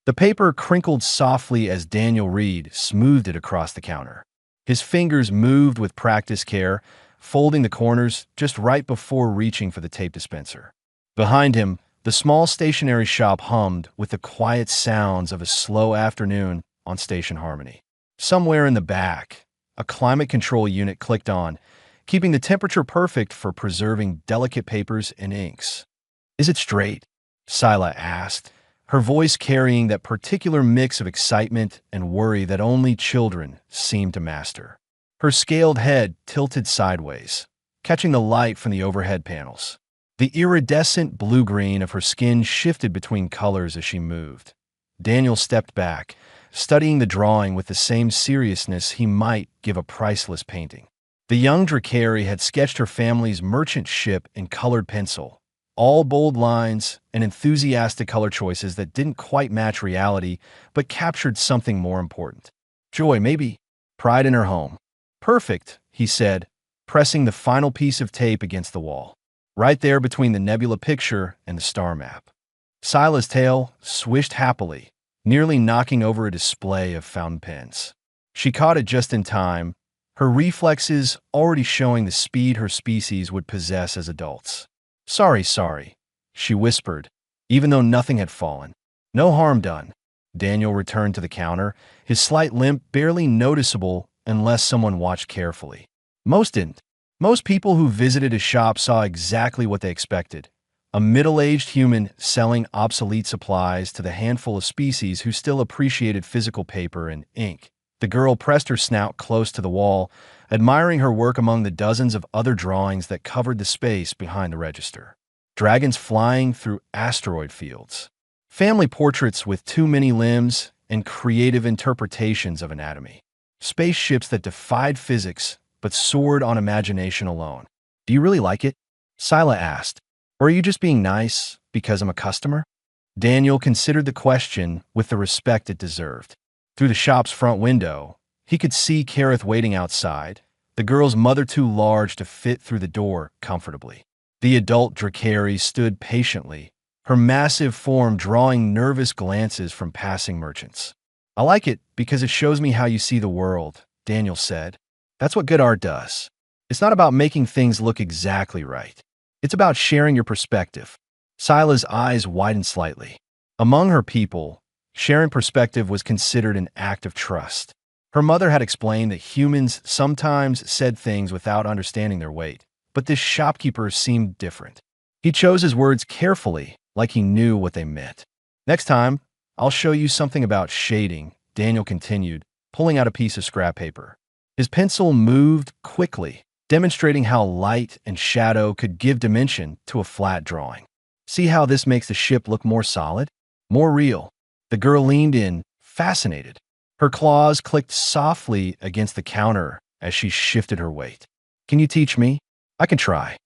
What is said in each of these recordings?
The paper crinkled softly as Daniel Reed smoothed it across the counter. His fingers moved with practiced care, folding the corners just right before reaching for the tape dispenser. Behind him, the small stationery shop hummed with the quiet sounds of a slow afternoon on Station Harmony. Somewhere in the back, a climate control unit clicked on, keeping the temperature perfect for preserving delicate papers and inks. "Is it straight?" Sila asked, her voice carrying that particular mix of excitement and worry that only children seem to master. Her scaled head tilted sideways, catching the light from the overhead panels. The iridescent blue-green of her skin shifted between colors as she moved. Daniel stepped back, studying the drawing with the same seriousness he might give a priceless painting. The young Dracari had sketched her family's merchant ship in colored pencil, all bold lines and enthusiastic color choices that didn't quite match reality but captured something more important. Joy, maybe. Pride in her home. "Perfect," he said, pressing the final piece of tape against the wall, right there between the nebula picture and the star map. Sila's tail swished happily, nearly knocking over a display of fountain pens. She caught it just in time, her reflexes already showing the speed her species would possess as adults. Sorry, she whispered, even though nothing had fallen. "No harm done." Daniel returned to the counter, his slight limp barely noticeable unless someone watched carefully. Most didn't. Most people who visited his shop saw exactly what they expected: a middle-aged human selling obsolete supplies to the handful of species who still appreciated physical paper and ink. The girl pressed her snout close to the wall, admiring her work among the dozens of other drawings that covered the space behind the register. Dragons flying through asteroid fields. Family portraits with too many limbs and creative interpretations of anatomy. Spaceships that defied physics but soared on imagination alone. "Do you really like it?" Sila asked. "Or are you just being nice because I'm a customer?" Daniel considered the question with the respect it deserved. Through the shop's front window, he could see Kareth waiting outside, the girl's mother too large to fit through the door comfortably. The adult Dracari stood patiently, her massive form drawing nervous glances from passing merchants. "I like it because it shows me how you see the world," Daniel said. "That's what good art does. It's not about making things look exactly right. It's about sharing your perspective." Sila's eyes widened slightly. Among her people, sharing perspective was considered an act of trust. Her mother had explained that humans sometimes said things without understanding their weight, but this shopkeeper seemed different. He chose his words carefully, like he knew what they meant. "Next time, I'll show you something about shading," Daniel continued, pulling out a piece of scrap paper. His pencil moved quickly, demonstrating how light and shadow could give dimension to a flat drawing. "See how this makes the ship look more solid? More real?" The girl leaned in, fascinated. Her claws clicked softly against the counter as she shifted her weight. "Can you teach me?" "I can try."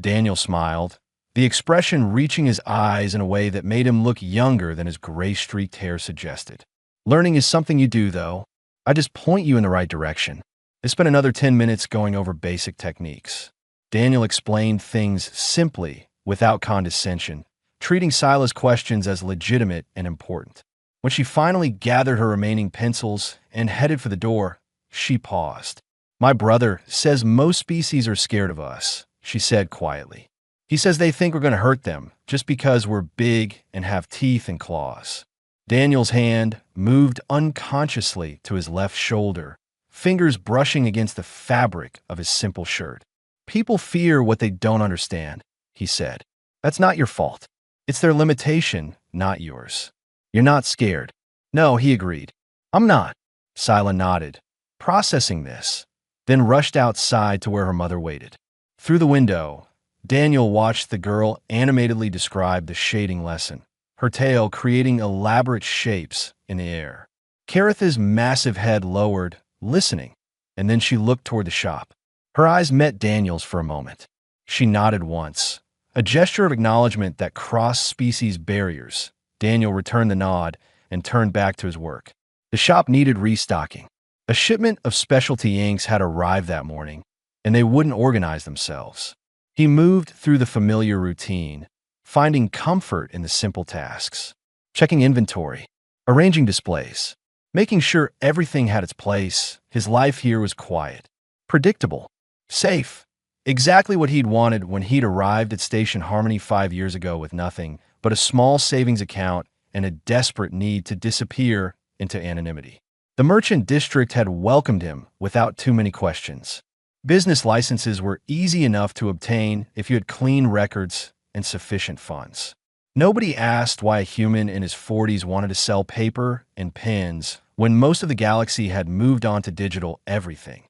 Daniel smiled, the expression reaching his eyes in a way that made him look younger than his gray-streaked hair suggested. "Learning is something you do, though. I just point you in the right direction." They spent another 10 minutes going over basic techniques. Daniel explained things simply, without condescension, treating Sila's questions as legitimate and important. When she finally gathered her remaining pencils and headed for the door, she paused. "My brother says most species are scared of us," she said quietly. "He says they think we're going to hurt them just because we're big and have teeth and claws." Daniel's hand moved unconsciously to his left shoulder, fingers brushing against the fabric of his simple shirt. "People fear what they don't understand," he said. "That's not your fault. It's their limitation, not yours. You're not scared." "No," he agreed. "I'm not." Sila nodded, processing this, then rushed outside to where her mother waited. Through the window, Daniel watched the girl animatedly describe the shading lesson, her tail creating elaborate shapes in the air. Kareth's massive head lowered, listening, and then she looked toward the shop. Her eyes met Daniel's for a moment. She nodded once, a gesture of acknowledgement that crossed species barriers. Daniel returned the nod and turned back to his work. The shop needed restocking. A shipment of specialty inks had arrived that morning, and they wouldn't organize themselves. He moved through the familiar routine, finding comfort in the simple tasks. Checking inventory, arranging displays, making sure everything had its place. His life here was quiet, predictable, safe. Exactly what he'd wanted when he'd arrived at Station Harmony 5 years ago with nothing but a small savings account and a desperate need to disappear into anonymity. The merchant district had welcomed him without too many questions. Business licenses were easy enough to obtain if you had clean records and sufficient funds. Nobody asked why a human in his 40s wanted to sell paper and pens when most of the galaxy had moved on to digital everything.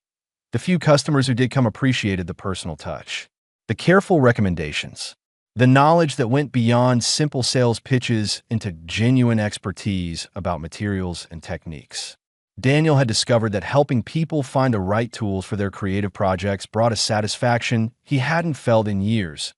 The few customers who did come appreciated the personal touch, the careful recommendations, the knowledge that went beyond simple sales pitches into genuine expertise about materials and techniques. Daniel had discovered that helping people find the right tools for their creative projects brought a satisfaction he hadn't felt in years.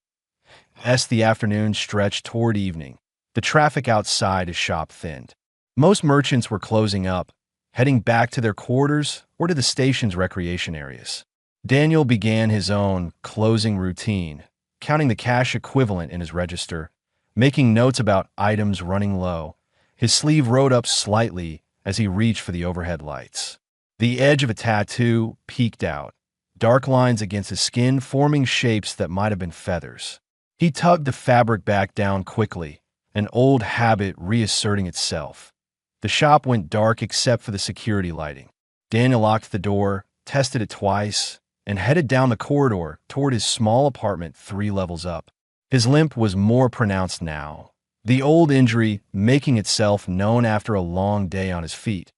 As the afternoon stretched toward evening, the traffic outside his shop thinned. Most merchants were closing up, heading back to their quarters or to the station's recreation areas. Daniel began his own closing routine, counting the cash equivalent in his register, making notes about items running low. His sleeve rode up slightly as he reached for the overhead lights. The edge of a tattoo peeked out, dark lines against his skin forming shapes that might have been feathers. He tugged the fabric back down quickly, an old habit reasserting itself. The shop went dark except for the security lighting. Daniel locked the door, tested it twice, and headed down the corridor toward his small apartment 3 levels up. His limp was more pronounced now, the old injury making itself known after a long day on his feet.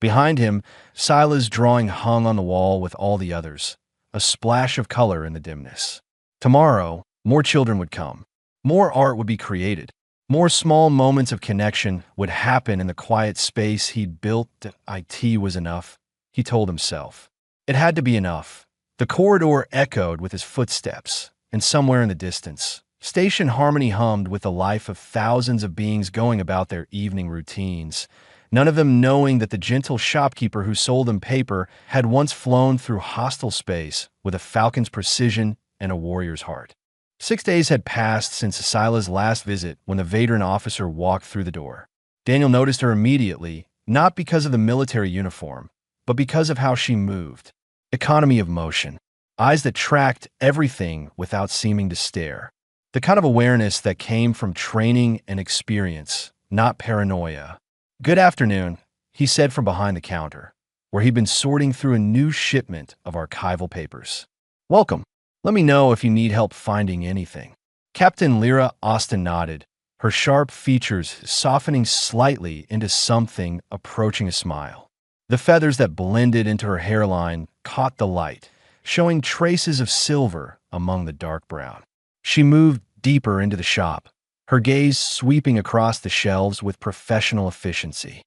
Behind him, Sila's drawing hung on the wall with all the others, a splash of color in the dimness. Tomorrow, more children would come. More art would be created. More small moments of connection would happen in the quiet space he'd built. IT was enough, he told himself. It had to be enough. The corridor echoed with his footsteps, and somewhere in the distance, Station Harmony hummed with the life of thousands of beings going about their evening routines, none of them knowing that the gentle shopkeeper who sold them paper had once flown through hostile space with a falcon's precision and a warrior's heart. 6 days had passed since Sila's last visit when the veteran officer walked through the door. Daniel noticed her immediately, not because of the military uniform, but because of how she moved. Economy of motion. Eyes that tracked everything without seeming to stare. The kind of awareness that came from training and experience, not paranoia. "Good afternoon," he said from behind the counter, where he'd been sorting through a new shipment of archival papers. "Welcome. Let me know if you need help finding anything." Captain Lyra Austin nodded, her sharp features softening slightly into something approaching a smile. The feathers that blended into her hairline caught the light, showing traces of silver among the dark brown. She moved deeper into the shop, her gaze sweeping across the shelves with professional efficiency.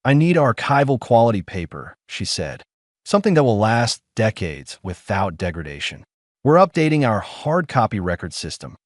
"I need archival quality paper," she said. "Something that will last decades without degradation. We're updating our hard copy record system."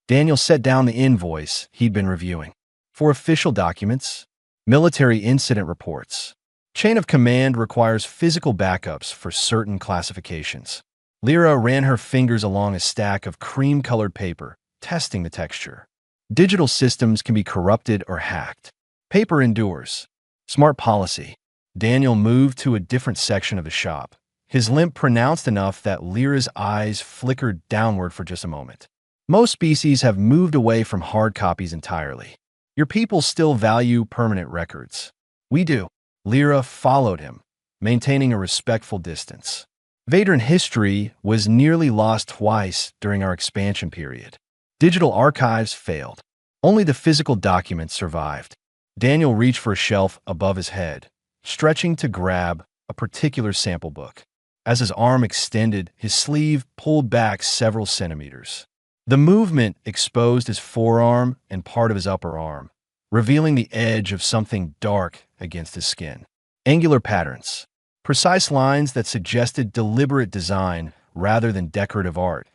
Daniel set down the invoice he'd been reviewing. "For official documents, military incident reports. Chain of command requires physical backups for certain classifications." Lyra ran her fingers along a stack of cream-colored paper, testing the texture. "Digital systems can be corrupted or hacked. Paper endures. Smart policy." Daniel moved to a different section of the shop, his limp pronounced enough that Lyra's eyes flickered downward for just a moment. "Most species have moved away from hard copies entirely. Your people still value permanent records." "We do." Lyra followed him, maintaining a respectful distance. "Veteran history was nearly lost twice during our expansion period. Digital archives failed. Only the physical documents survived." Daniel reached for a shelf above his head, stretching to grab a particular sample book. As his arm extended, his sleeve pulled back several centimeters. The movement exposed his forearm and part of his upper arm, revealing the edge of something dark against his skin. Angular patterns. Precise lines that suggested deliberate design rather than decorative art.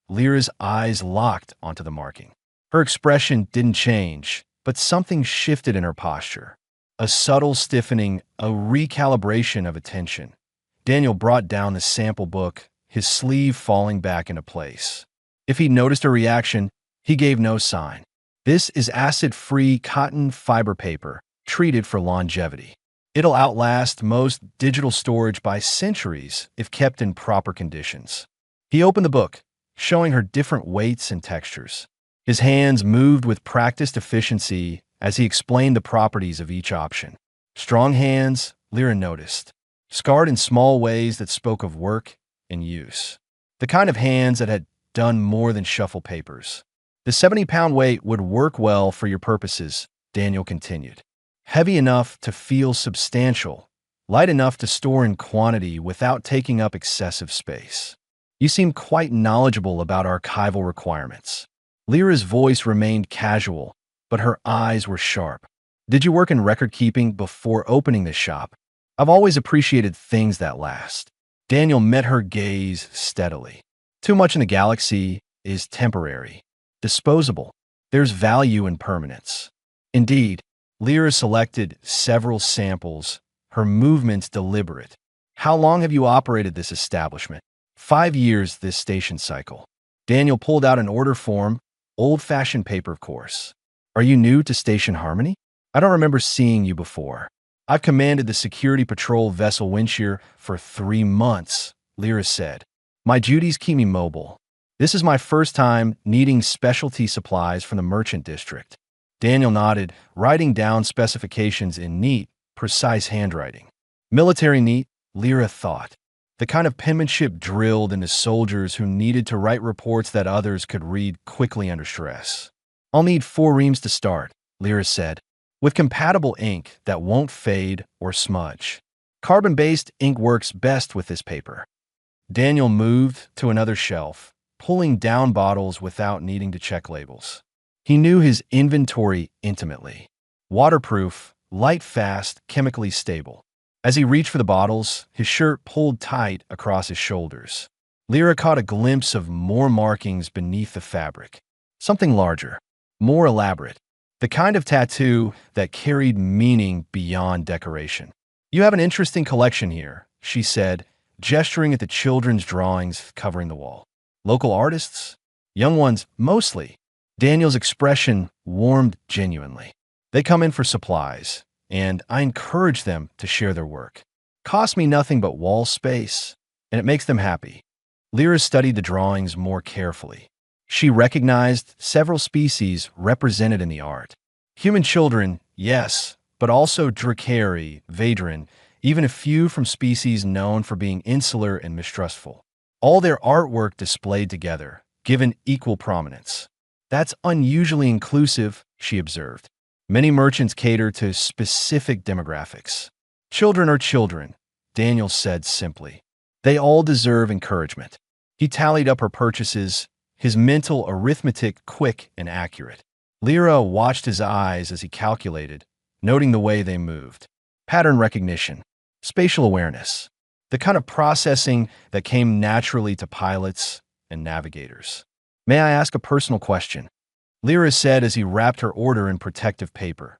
Lyra's eyes locked onto the marking. Her expression didn't change, but something shifted in her posture. A subtle stiffening, a recalibration of attention. Daniel brought down the sample book, his sleeve falling back into place. If he noticed a reaction, he gave no sign. "This is acid-free cotton fiber paper," treated for longevity. It'll outlast most digital storage by centuries if kept in proper conditions. He opened the book, showing her different weights and textures. His hands moved with practiced efficiency as he explained the properties of each option. Strong hands, Lyra noticed, scarred in small ways that spoke of work and use. The kind of hands that had done more than shuffle papers. The 70-pound weight would work well for your purposes, Daniel continued. Heavy enough to feel substantial, light enough to store in quantity without taking up excessive space. You seem quite knowledgeable about archival requirements. Lyra's voice remained casual, but her eyes were sharp. Did you work in record keeping before opening this shop? I've always appreciated things that last. Daniel met her gaze steadily. Too much in the galaxy is temporary, disposable. There's value in permanence. Indeed, Lyra selected several samples, her movements deliberate. How long have you operated this establishment? 5 years this station cycle. Daniel pulled out an order form, old-fashioned paper, of course. Are you new to Station Harmony? I don't remember seeing you before. I've commanded the security patrol vessel Windshear for 3 months, Lyra said. My duties keep me mobile. This is my first time needing specialty supplies from the merchant district. Daniel nodded, writing down specifications in neat, precise handwriting. Military neat, Lyra thought. The kind of penmanship drilled into soldiers who needed to write reports that others could read quickly under stress. I'll need 4 reams to start, Lyra said, with compatible ink that won't fade or smudge. Carbon-based ink works best with this paper. Daniel moved to another shelf, pulling down bottles without needing to check labels. He knew his inventory intimately. Waterproof, light-fast, chemically stable. As he reached for the bottles, his shirt pulled tight across his shoulders. Lyra caught a glimpse of more markings beneath the fabric. Something larger, more elaborate. The kind of tattoo that carried meaning beyond decoration. You have an interesting collection here, she said, gesturing at the children's drawings covering the wall. Local artists? Young ones, mostly. Daniel's expression warmed genuinely. They come in for supplies, and I encourage them to share their work. Costs me nothing but wall space, and it makes them happy. Lyra studied the drawings more carefully. She recognized several species represented in the art. Human children, yes, but also Dracari, Vadran, even a few from species known for being insular and mistrustful. All their artwork displayed together, given equal prominence. That's unusually inclusive, she observed. Many merchants cater to specific demographics. Children are children, Daniel said simply. They all deserve encouragement. He tallied up her purchases, his mental arithmetic quick and accurate. Lyra watched his eyes as he calculated, noting the way they moved. Pattern recognition, spatial awareness, the kind of processing that came naturally to pilots and navigators. May I ask a personal question? Lyra said as he wrapped her order in protective paper.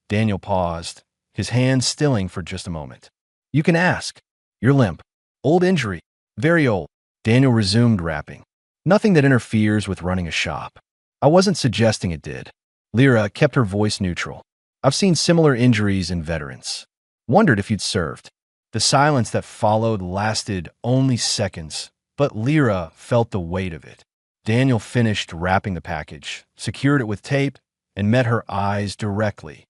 Daniel paused, his hands stilling for just a moment. You can ask. You're limp. Old injury. Very old. Daniel resumed wrapping. Nothing that interferes with running a shop. I wasn't suggesting it did. Lyra kept her voice neutral. I've seen similar injuries in veterans. Wondered if you'd served. The silence that followed lasted only seconds, but Lyra felt the weight of it. Daniel finished wrapping the package, secured it with tape, and met her eyes directly.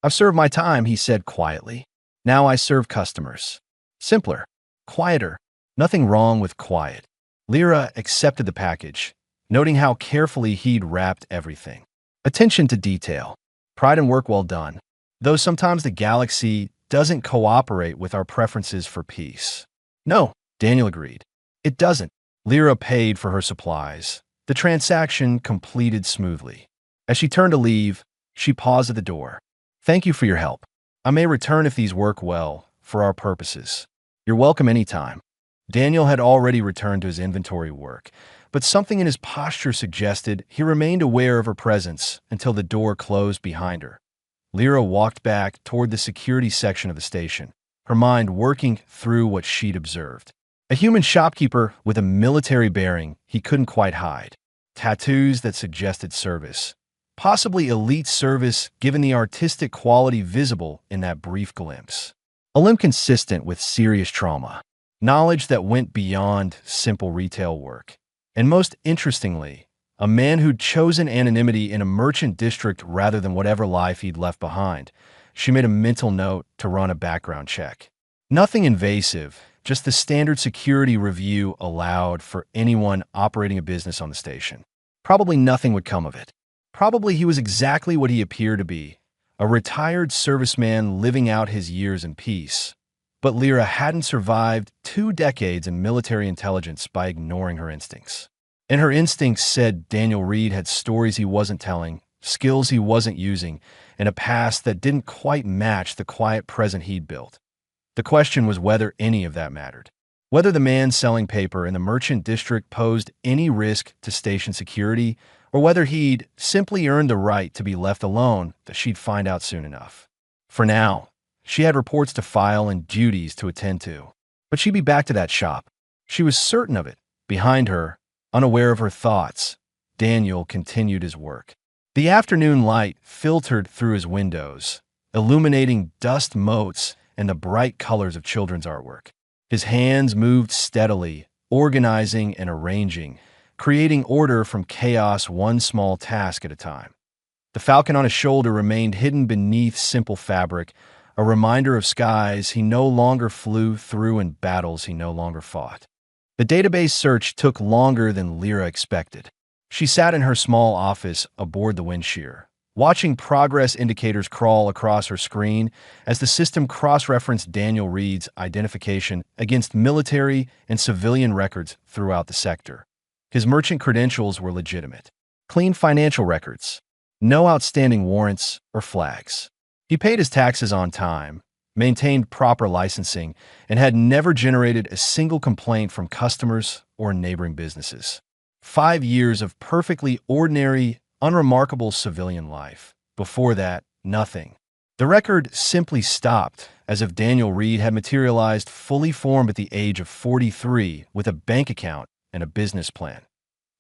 I've served my time, he said quietly. Now I serve customers. Simpler, quieter, nothing wrong with quiet. Lyra accepted the package, noting how carefully he'd wrapped everything. Attention to detail. Pride in work well done. Though sometimes the galaxy doesn't cooperate with our preferences for peace. No, Daniel agreed. It doesn't. Lyra paid for her supplies. The transaction completed smoothly. As she turned to leave, she paused at the door. Thank you for your help. I may return if these work well, for our purposes. You're welcome anytime. Daniel had already returned to his inventory work, but something in his posture suggested he remained aware of her presence until the door closed behind her. Lyra walked back toward the security section of the station, her mind working through what she'd observed. A human shopkeeper with a military bearing he couldn't quite hide. Tattoos that suggested service. Possibly elite service given the artistic quality visible in that brief glimpse. A limp consistent with serious trauma. Knowledge that went beyond simple retail work. And most interestingly, a man who'd chosen anonymity in a merchant district rather than whatever life he'd left behind. She made a mental note to run a background check. Nothing invasive, just the standard security review allowed for anyone operating a business on the station. Probably nothing would come of it. Probably he was exactly what he appeared to be, a retired serviceman living out his years in peace. But Lyra hadn't survived 2 decades in military intelligence by ignoring her instincts. And her instincts said Daniel Reed had stories he wasn't telling, skills he wasn't using, and a past that didn't quite match the quiet present he'd built. The question was whether any of that mattered. Whether the man selling paper in the merchant district posed any risk to station security, or whether he'd simply earned the right to be left alone, that she'd find out soon enough. For now, she had reports to file and duties to attend to. But she'd be back to that shop. She was certain of it. Behind her, unaware of her thoughts, Daniel continued his work. The afternoon light filtered through his windows, illuminating dust motes and the bright colors of children's artwork. His hands moved steadily, organizing and arranging, creating order from chaos one small task at a time. The falcon on his shoulder remained hidden beneath simple fabric, a reminder of skies he no longer flew through and battles he no longer fought. The database search took longer than Lyra expected. She sat in her small office aboard the wind shear, watching progress indicators crawl across her screen as the system cross-referenced Daniel Reed's identification against military and civilian records throughout the sector. His merchant credentials were legitimate. Clean financial records. No outstanding warrants or flags. He paid his taxes on time, maintained proper licensing, and had never generated a single complaint from customers or neighboring businesses. 5 years of perfectly ordinary, unremarkable civilian life. Before that, nothing. The record simply stopped, as if Daniel Reed had materialized fully formed at the age of 43 with a bank account and a business plan.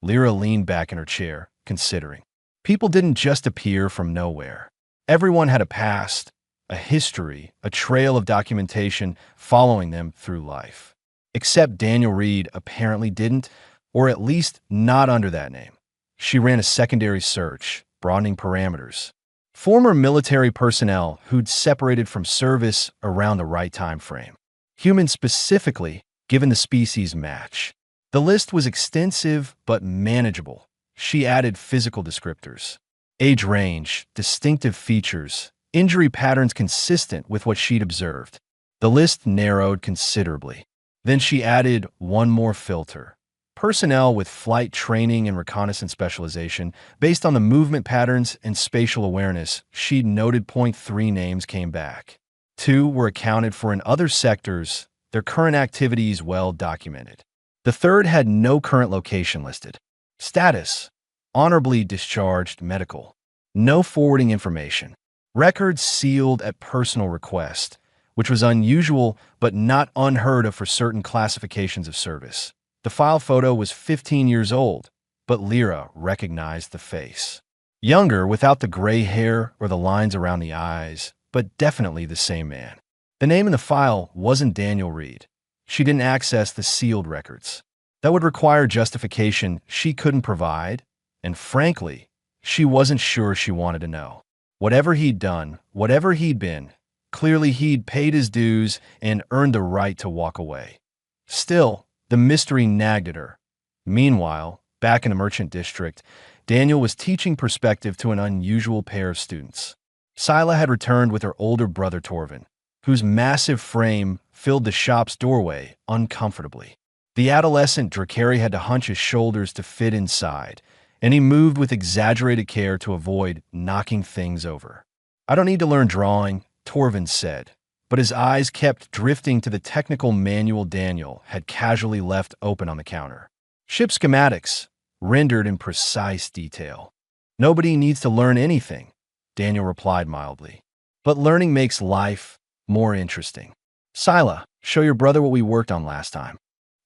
Lyra leaned back in her chair, considering. People didn't just appear from nowhere. Everyone had a past, a history, a trail of documentation following them through life. Except Daniel Reed apparently didn't, or at least not under that name. She ran a secondary search, broadening parameters. Former military personnel who'd separated from service around the right time frame. Humans specifically, given the species match. The list was extensive but manageable. She added physical descriptors. Age range, distinctive features, injury patterns consistent with what she'd observed. The list narrowed considerably. Then she added one more filter. Personnel with flight training and reconnaissance specialization. Based on the movement patterns and spatial awareness, she'd noted 0.3 names came back. 2 were accounted for in other sectors, their current activities well documented. The 3rd had no current location listed. Status: honorably discharged medical. No forwarding information. Records sealed at personal request, which was unusual but not unheard of for certain classifications of service. The file photo was 15 years old, but Lyra recognized the face. Younger without the gray hair or the lines around the eyes, but definitely the same man. The name in the file wasn't Daniel Reed. She didn't access the sealed records. That would require justification she couldn't provide, and frankly, she wasn't sure she wanted to know. Whatever he'd done, whatever he'd been, clearly he'd paid his dues and earned the right to walk away. Still, the mystery nagged at her. Meanwhile, back in the merchant district, Daniel was teaching perspective to an unusual pair of students. Scylla had returned with her older brother Torvin, whose massive frame filled the shop's doorway uncomfortably. The adolescent Drakari had to hunch his shoulders to fit inside, and he moved with exaggerated care to avoid knocking things over. "I don't need to learn drawing," Torvin said, but his eyes kept drifting to the technical manual Daniel had casually left open on the counter. Ship schematics, rendered in precise detail. "Nobody needs to learn anything," Daniel replied mildly. "But learning makes life more interesting. Scylla, show your brother what we worked on last time."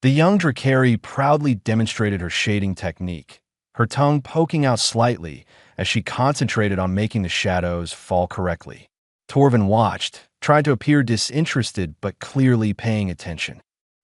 The young Drakari proudly demonstrated her shading technique, her tongue poking out slightly as she concentrated on making the shadows fall correctly. Torvin watched, tried to appear disinterested but clearly paying attention.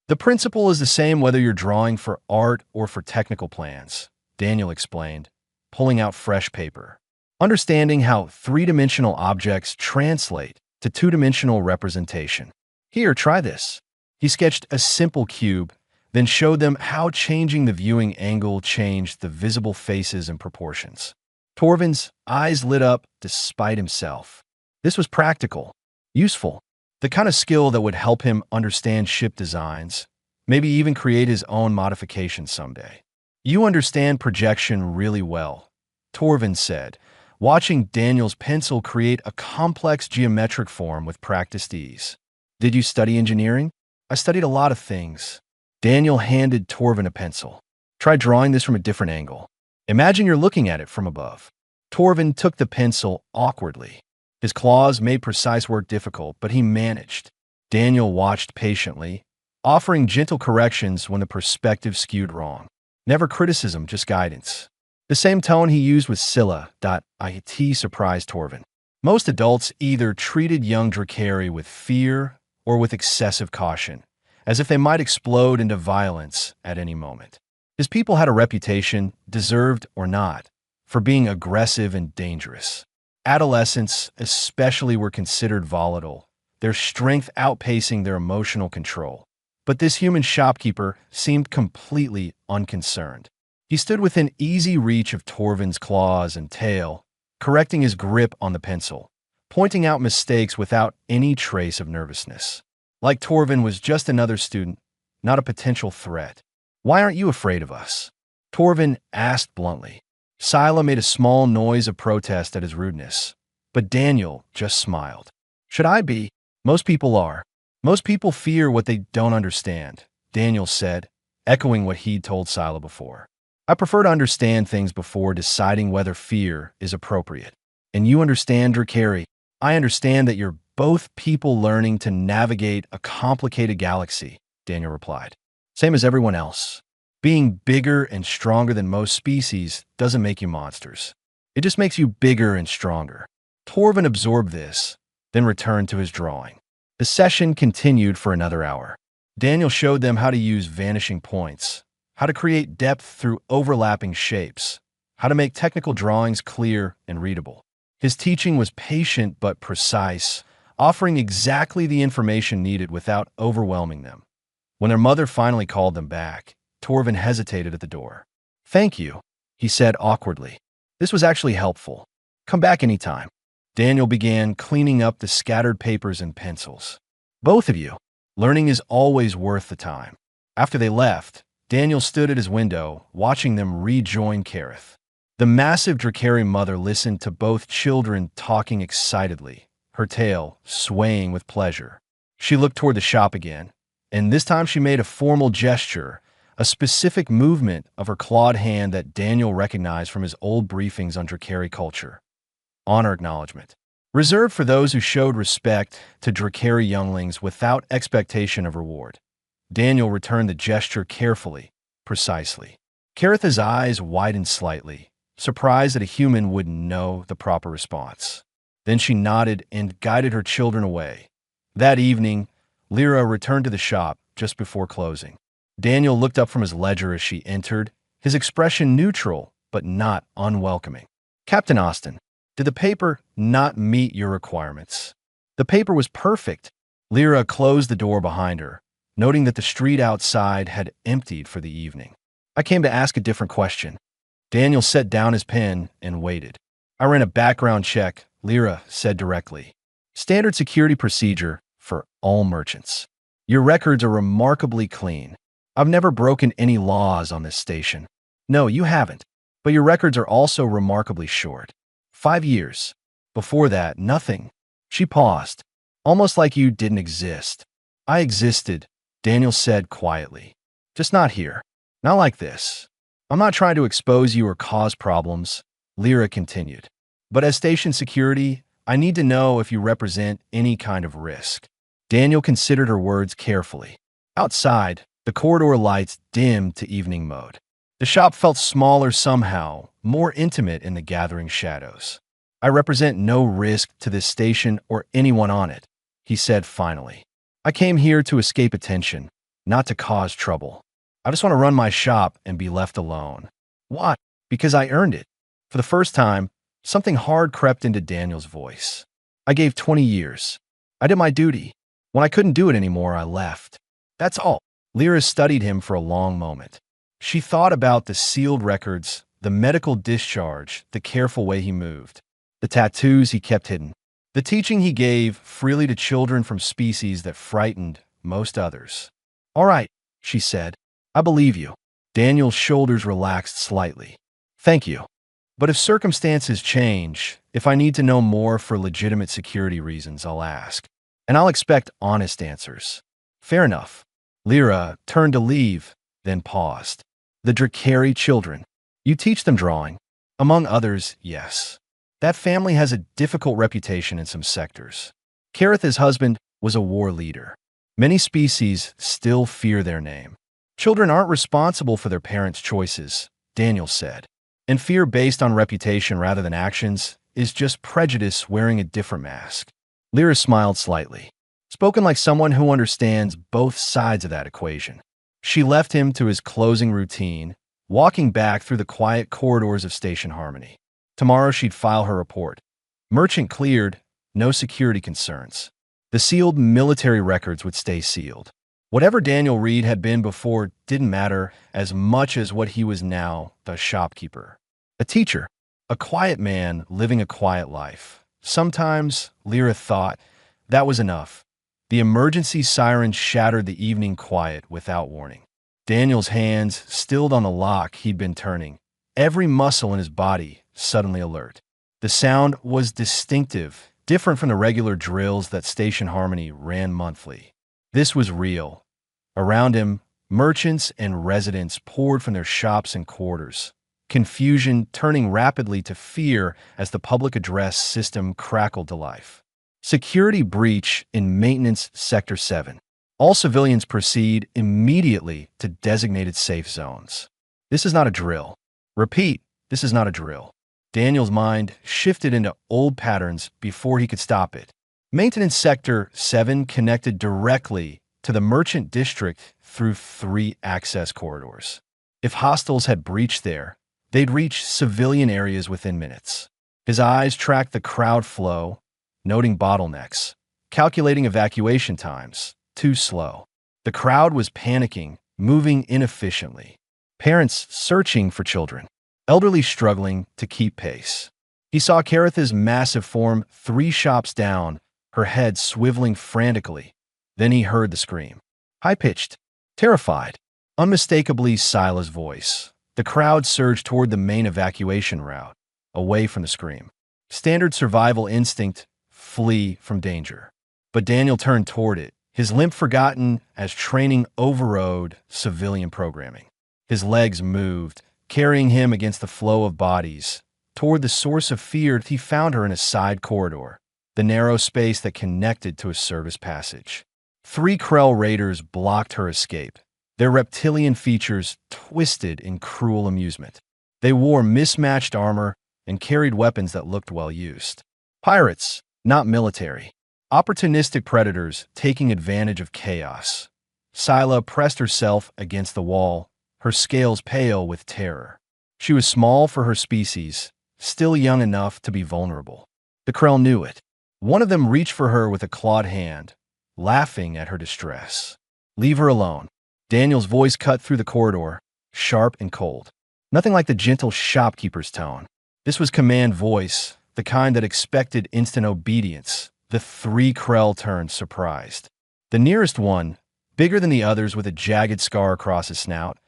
The principle is the same whether you're drawing for art or for technical plans, Daniel explained, pulling out fresh paper. Understanding how three-dimensional objects translate to two-dimensional representation. Here, try this. He sketched a simple cube, then showed them how changing the viewing angle changed the visible faces and proportions. Torvin's eyes lit up despite himself. This was practical, useful, the kind of skill that would help him understand ship designs, maybe even create his own modifications someday. You understand projection really well, Torvin said, watching Daniel's pencil create a complex geometric form with practiced ease. Did you study engineering? I studied a lot of things. Daniel handed Torvin a pencil. Try drawing this from a different angle. Imagine you're looking at it from above. Torvin took the pencil awkwardly. His claws made precise work difficult, but he managed. Daniel watched patiently, offering gentle corrections when the perspective skewed wrong. Never criticism, just guidance. The same tone he used with Scylla.it surprised Torvin. Most adults either treated young Drakari with fear or with excessive caution, as if they might explode into violence at any moment. His people had a reputation, deserved or not, for being aggressive and dangerous. Adolescents especially were considered volatile, their strength outpacing their emotional control. But this human shopkeeper seemed completely unconcerned. He stood within easy reach of Torvin's claws and tail, correcting his grip on the pencil, pointing out mistakes without any trace of nervousness. Like Torvin was just another student, not a potential threat. "Why aren't you afraid of us?" Torvin asked bluntly. Scylla made a small noise of protest at his rudeness, but Daniel just smiled. "Should I be? Most people are. Most people fear what they don't understand," Daniel said, echoing what he'd told Scylla before. "I prefer to understand things before deciding whether fear is appropriate. And you understand, Drakari. I understand that you're both people learning to navigate a complicated galaxy," Daniel replied. "Same as everyone else. Being bigger and stronger than most species doesn't make you monsters. It just makes you bigger and stronger." Torvin absorbed this, then returned to his drawing. The session continued for another hour. Daniel showed them how to use vanishing points, how to create depth through overlapping shapes, how to make technical drawings clear and readable. His teaching was patient but precise, offering exactly the information needed without overwhelming them. When their mother finally called them back, Torvin hesitated at the door. "Thank you," he said awkwardly. "This was actually helpful. Come back anytime." Daniel began cleaning up the scattered papers and pencils. "Both of you. Learning is always worth the time." After they left, Daniel stood at his window, watching them rejoin Kareth. The massive Drakari mother listened to both children talking excitedly, her tail swaying with pleasure. She looked toward the shop again, and this time she made a formal gesture, a specific movement of her clawed hand that Daniel recognized from his old briefings on Drakari culture. Honor acknowledgement. Reserved for those who showed respect to Drakari younglings without expectation of reward. Daniel returned the gesture carefully, precisely. Kareth's eyes widened slightly, surprised that a human wouldn't know the proper response. Then she nodded and guided her children away. That evening, Lyra returned to the shop just before closing. Daniel looked up from his ledger as she entered, his expression neutral but not unwelcoming. "Captain Austin, did the paper not meet your requirements?" The paper was perfect. Lyra closed the door behind her, noting that the street outside had emptied for the evening. "I came to ask a different question." Daniel set down his pen and waited. "I ran a background check," Lyra said directly. "Standard security procedure for all merchants. Your records are remarkably clean. I've never broken any laws on this station." "No, you haven't. But your records are also remarkably short. 5 years. Before that, nothing." She paused, almost like you didn't exist. "I existed," Daniel said quietly. "Just not here. Not like this. I'm not trying to expose you or cause problems," Lyra continued. "But as station security, I need to know if you represent any kind of risk." Daniel considered her words carefully. Outside, the corridor lights dimmed to evening mode. The shop felt smaller somehow, more intimate in the gathering shadows. I represent no risk to this station or anyone on it, he said finally. I came here to escape attention, not to cause trouble. I just want to run my shop and be left alone. Why? Because I earned it. For the first time, something hard crept into Daniel's voice. I gave 20 years. I did my duty. When I couldn't do it anymore, I left. That's all. Lyra studied him for a long moment. She thought about the sealed records, the medical discharge, the careful way he moved, the tattoos he kept hidden, the teaching he gave freely to children from species that frightened most others. All right, she said. I believe you. Daniel's shoulders relaxed slightly. Thank you. But if circumstances change, if I need to know more for legitimate security reasons, I'll ask. And I'll expect honest answers. Fair enough. Lyra turned to leave, then paused. The Drakari children. You teach them drawing? Among others, yes. That family has a difficult reputation in some sectors. Karatha's husband was a war leader. Many species still fear their name. Children aren't responsible for their parents' choices, Daniel said. And fear based on reputation rather than actions is just prejudice wearing a different mask. Lyra smiled slightly, spoken like someone who understands both sides of that equation. She left him to his closing routine, walking back through the quiet corridors of Station Harmony. Tomorrow she'd file her report. Merchant cleared, no security concerns. The sealed military records would stay sealed. Whatever Daniel Reed had been before didn't matter as much as what he was now, the shopkeeper. A teacher, a quiet man living a quiet life. Sometimes, Lyra thought, that was enough. The emergency siren shattered the evening quiet without warning. Daniel's hands stilled on the lock he'd been turning, every muscle in his body suddenly alert. The sound was distinctive, different from the regular drills that Station Harmony ran monthly. This was real. Around him, merchants and residents poured from their shops and quarters, confusion turning rapidly to fear as the public address system crackled to life. Security breach in Maintenance Sector 7. All civilians proceed immediately to designated safe zones. This is not a drill. Repeat, this is not a drill. Daniel's mind shifted into old patterns before he could stop it. Maintenance Sector 7 connected directly to the merchant district through 3 access corridors. If hostiles had breached there, they'd reach civilian areas within minutes. His eyes tracked the crowd flow, noting bottlenecks, calculating evacuation times, too slow. The crowd was panicking, moving inefficiently. Parents searching for children, elderly struggling to keep pace. He saw Karatha's massive form 3 shops down, her head swiveling frantically. Then he heard the scream. High-pitched, terrified, unmistakably Sila's voice. The crowd surged toward the main evacuation route, away from the scream. Standard survival instinct, flee from danger. But Daniel turned toward it, his limp forgotten as training overrode civilian programming. His legs moved, carrying him against the flow of bodies. Toward the source of fear, he found her in a side corridor, the narrow space that connected to a service passage. 3 Krell raiders blocked her escape, their reptilian features twisted in cruel amusement. They wore mismatched armor and carried weapons that looked well used. Pirates, not military. Opportunistic predators taking advantage of chaos. Sila pressed herself against the wall, her scales pale with terror. She was small for her species, still young enough to be vulnerable. The Krell knew it. One of them reached for her with a clawed hand, laughing at her distress. Leave her alone. Daniel's voice cut through the corridor, sharp and cold. Nothing like the gentle shopkeeper's tone. This was command voice, the kind that expected instant obedience. The 3 Krell turned, surprised. The nearest one, bigger than the others with a jagged scar across his snout,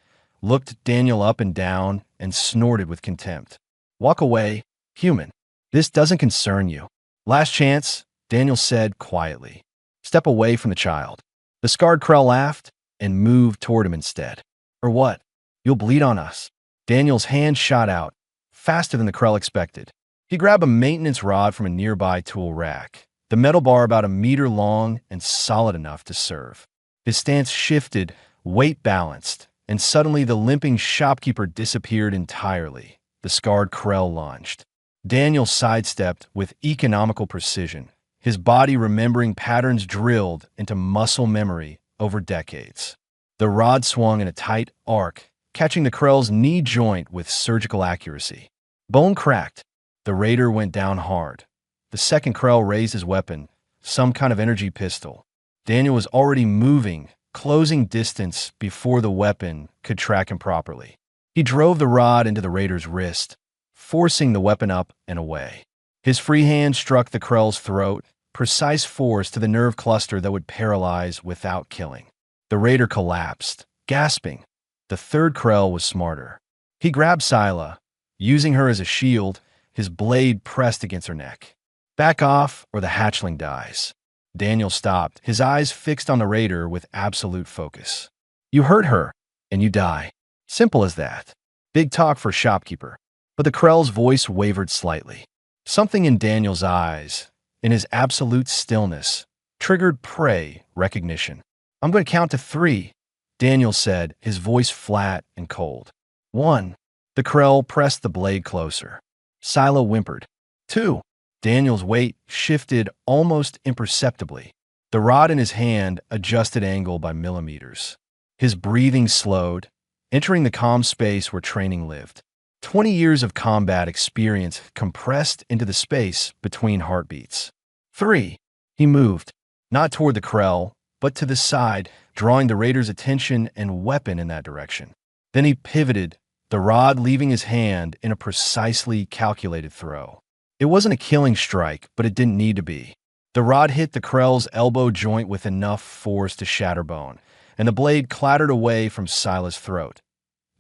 looked Daniel up and down and snorted with contempt. Walk away, human. This doesn't concern you. Last chance, Daniel said quietly. Step away from the child. The scarred Krell laughed and moved toward him instead. Or what? You'll bleed on us. Daniel's hand shot out, faster than the Krell expected. He grabbed a maintenance rod from a nearby tool rack, the metal bar about a meter long and solid enough to serve. His stance shifted, weight balanced, and suddenly the limping shopkeeper disappeared entirely. The scarred Krell launched. Daniel sidestepped with economical precision, his body remembering patterns drilled into muscle memory over decades. The rod swung in a tight arc, catching the Krell's knee joint with surgical accuracy. Bone cracked. The raider went down hard. The second Krell raised his weapon, some kind of energy pistol. Daniel was already moving, closing distance before the weapon could track him properly. He drove the rod into the raider's wrist, forcing the weapon up and away. His free hand struck the Krell's throat, precise force to the nerve cluster that would paralyze without killing. The raider collapsed, gasping. The third Krell was smarter. He grabbed Scylla, using her as a shield, his blade pressed against her neck. Back off, or the hatchling dies. Daniel stopped, his eyes fixed on the raider with absolute focus. You hurt her, and you die. Simple as that. Big talk for Shopkeeper. But the Krell's voice wavered slightly. Something in Daniel's eyes, in his absolute stillness, triggered prey recognition. I'm going to count to 3, Daniel said, his voice flat and cold. 1. The Krell pressed the blade closer. Scylla whimpered. 2. Daniel's weight shifted almost imperceptibly. The rod in his hand adjusted angle by millimeters. His breathing slowed, entering the calm space where training lived. 20 years of combat experience compressed into the space between heartbeats. 3. He moved, not toward the Krell, but to the side, drawing the raider's attention and weapon in that direction. Then he pivoted, the rod leaving his hand in a precisely calculated throw. It wasn't a killing strike, but it didn't need to be. The rod hit the Krell's elbow joint with enough force to shatter bone, and the blade clattered away from Scylla's throat.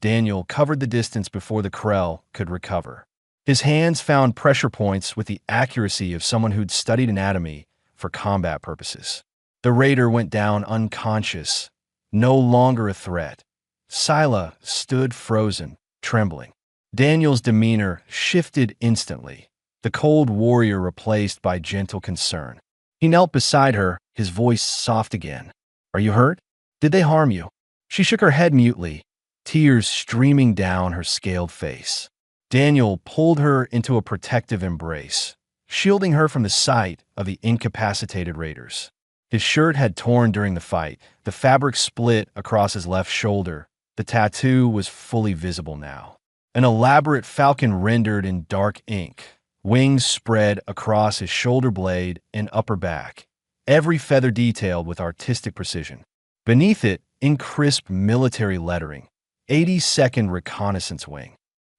Daniel covered the distance before the Krell could recover. His hands found pressure points with the accuracy of someone who'd studied anatomy for combat purposes. The raider went down unconscious, no longer a threat. Scylla stood frozen, trembling. Daniel's demeanor shifted instantly, the cold warrior replaced by gentle concern. He knelt beside her, his voice soft again. Are you hurt? Did they harm you? She shook her head mutely, tears streaming down her scaled face. Daniel pulled her into a protective embrace, shielding her from the sight of the incapacitated raiders. His shirt had torn during the fight, the fabric split across his left shoulder. The tattoo was fully visible now. An elaborate falcon rendered in dark ink, wings spread across his shoulder blade and upper back, every feather detailed with artistic precision. Beneath it, in crisp military lettering, 82nd Reconnaissance Wing.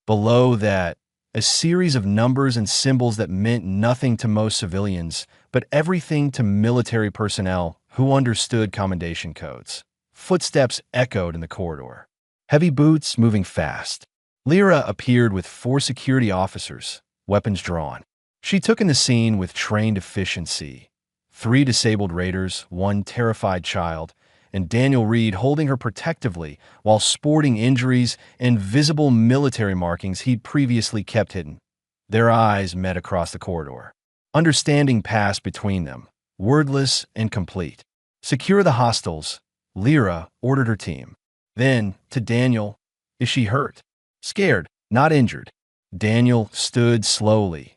Below that, a series of numbers and symbols that meant nothing to most civilians, but everything to military personnel who understood commendation codes. Footsteps echoed in the corridor. Heavy boots moving fast. Lyra appeared with 4 security officers, weapons drawn. She took in the scene with trained efficiency. 3 disabled raiders, 1 terrified child, and Daniel Reed holding her protectively while sporting injuries and visible military markings he'd previously kept hidden. Their eyes met across the corridor. Understanding passed between them, wordless and complete. Secure the hostiles, Lyra ordered her team. Then, to Daniel, is she hurt? Scared, not injured. Daniel stood slowly,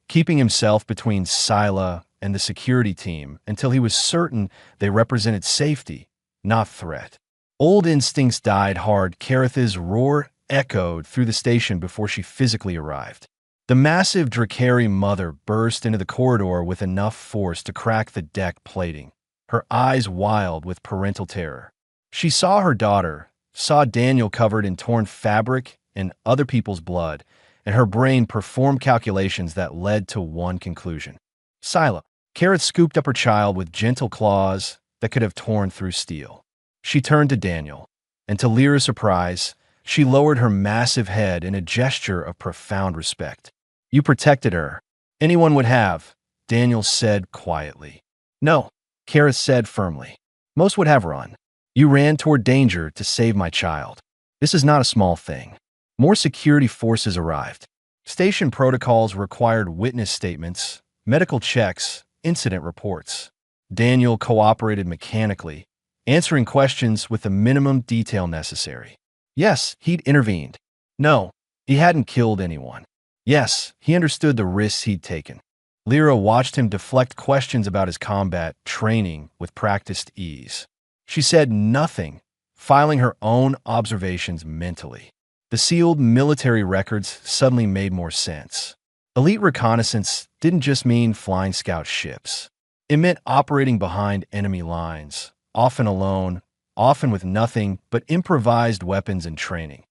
keeping himself between Scylla and the security team until he was certain they represented safety, not threat. Old instincts died hard. Caratha's roar echoed through the station before she physically arrived. The massive Drakari mother burst into the corridor with enough force to crack the deck plating, her eyes wild with parental terror. She saw her daughter, saw Daniel covered in torn fabric and other people's blood, and her brain performed calculations that led to one conclusion. Scylla. Carat scooped up her child with gentle claws that could have torn through steel. She turned to Daniel, and to Lyra's surprise, she lowered her massive head in a gesture of profound respect. You protected her. Anyone would have, Daniel said quietly. No, Carat said firmly. Most would have run. You ran toward danger to save my child. This is not a small thing. More security forces arrived. Station protocols required witness statements, medical checks, incident reports. Daniel cooperated mechanically, answering questions with the minimum detail necessary. Yes, he'd intervened. No, he hadn't killed anyone. Yes, he understood the risks he'd taken. Lyra watched him deflect questions about his combat training with practiced ease. She said nothing, filing her own observations mentally. The sealed military records suddenly made more sense. Elite reconnaissance didn't just mean flying scout ships. It meant operating behind enemy lines, often alone, often with nothing but improvised weapons and training.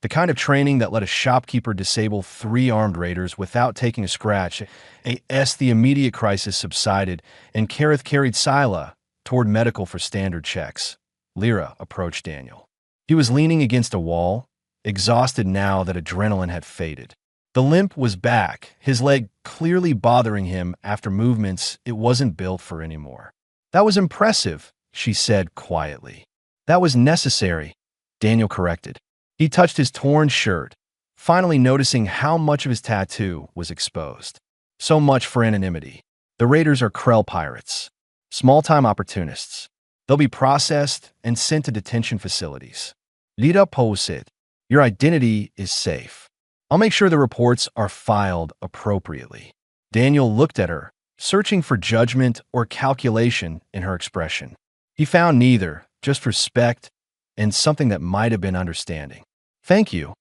The kind of training that let a shopkeeper disable 3 armed raiders without taking a scratch. As the immediate crisis subsided and Kareth carried Scylla toward medical for standard checks, Lyra approached Daniel. He was leaning against a wall, exhausted now that adrenaline had faded. The limp was back, his leg clearly bothering him after movements it wasn't built for anymore. "That was impressive," she said quietly. "That was necessary," Daniel corrected. He touched his torn shirt, finally noticing how much of his tattoo was exposed. So much for anonymity. The raiders are Krell pirates, small-time opportunists. They'll be processed and sent to detention facilities. Lyra posted, "Your identity is safe. I'll make sure the reports are filed appropriately." Daniel looked at her, searching for judgment or calculation in her expression. He found neither, just respect and something that might have been understanding. "Thank you,"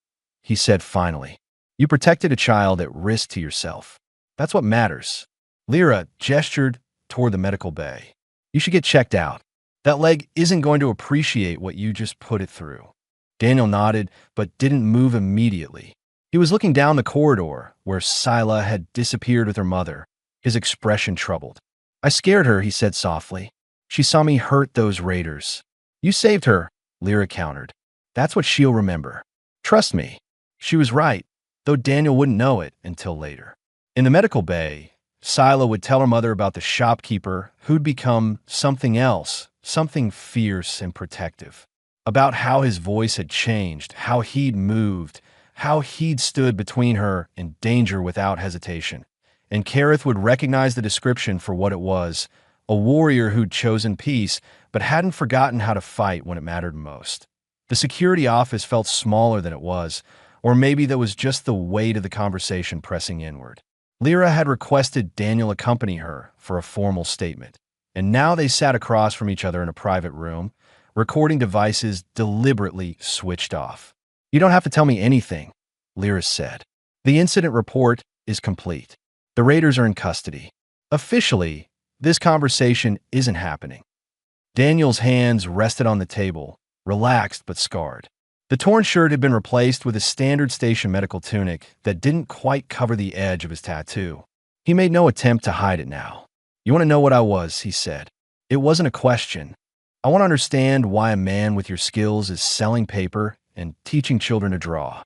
he said finally. "You protected a child at risk to yourself. That's what matters." Lyra gestured toward the medical bay. "You should get checked out. That leg isn't going to appreciate what you just put it through." Daniel nodded, but didn't move immediately. He was looking down the corridor where Scylla had disappeared with her mother, his expression troubled. "I scared her," he said softly. "She saw me hurt those raiders." "You saved her," Lyra countered. "That's what she'll remember. Trust me." She was right, though Daniel wouldn't know it until later. In the medical bay, Scylla would tell her mother about the shopkeeper who'd become something else, something fierce and protective. About how his voice had changed, how he'd moved, how he'd stood between her and danger without hesitation. And Kareth would recognize the description for what it was, a warrior who'd chosen peace but hadn't forgotten how to fight when it mattered most. The security office felt smaller than it was, or maybe that was just the weight of the conversation pressing inward. Lyra had requested Daniel accompany her for a formal statement, and now they sat across from each other in a private room, recording devices deliberately switched off. "You don't have to tell me anything," Lyra said. "The incident report is complete. The raiders are in custody. Officially, this conversation isn't happening." Daniel's hands rested on the table, relaxed but scarred. The torn shirt had been replaced with a standard station medical tunic that didn't quite cover the edge of his tattoo. He made no attempt to hide it now. "You want to know what I was," he said. "It wasn't a question. I want to understand why a man with your skills is selling paper and teaching children to draw."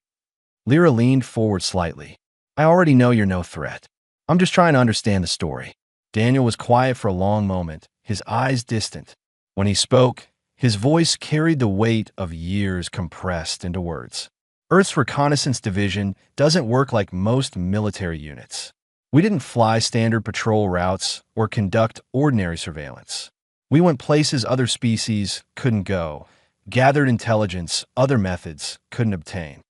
Lyra leaned forward slightly. "I already know you're no threat. I'm just trying to understand the story." Daniel was quiet for a long moment, his eyes distant. When he spoke, his voice carried the weight of years compressed into words. "Earth's Reconnaissance Division doesn't work like most military units. We didn't fly standard patrol routes or conduct ordinary surveillance. We went places other species couldn't go, gathered intelligence other methods couldn't obtain."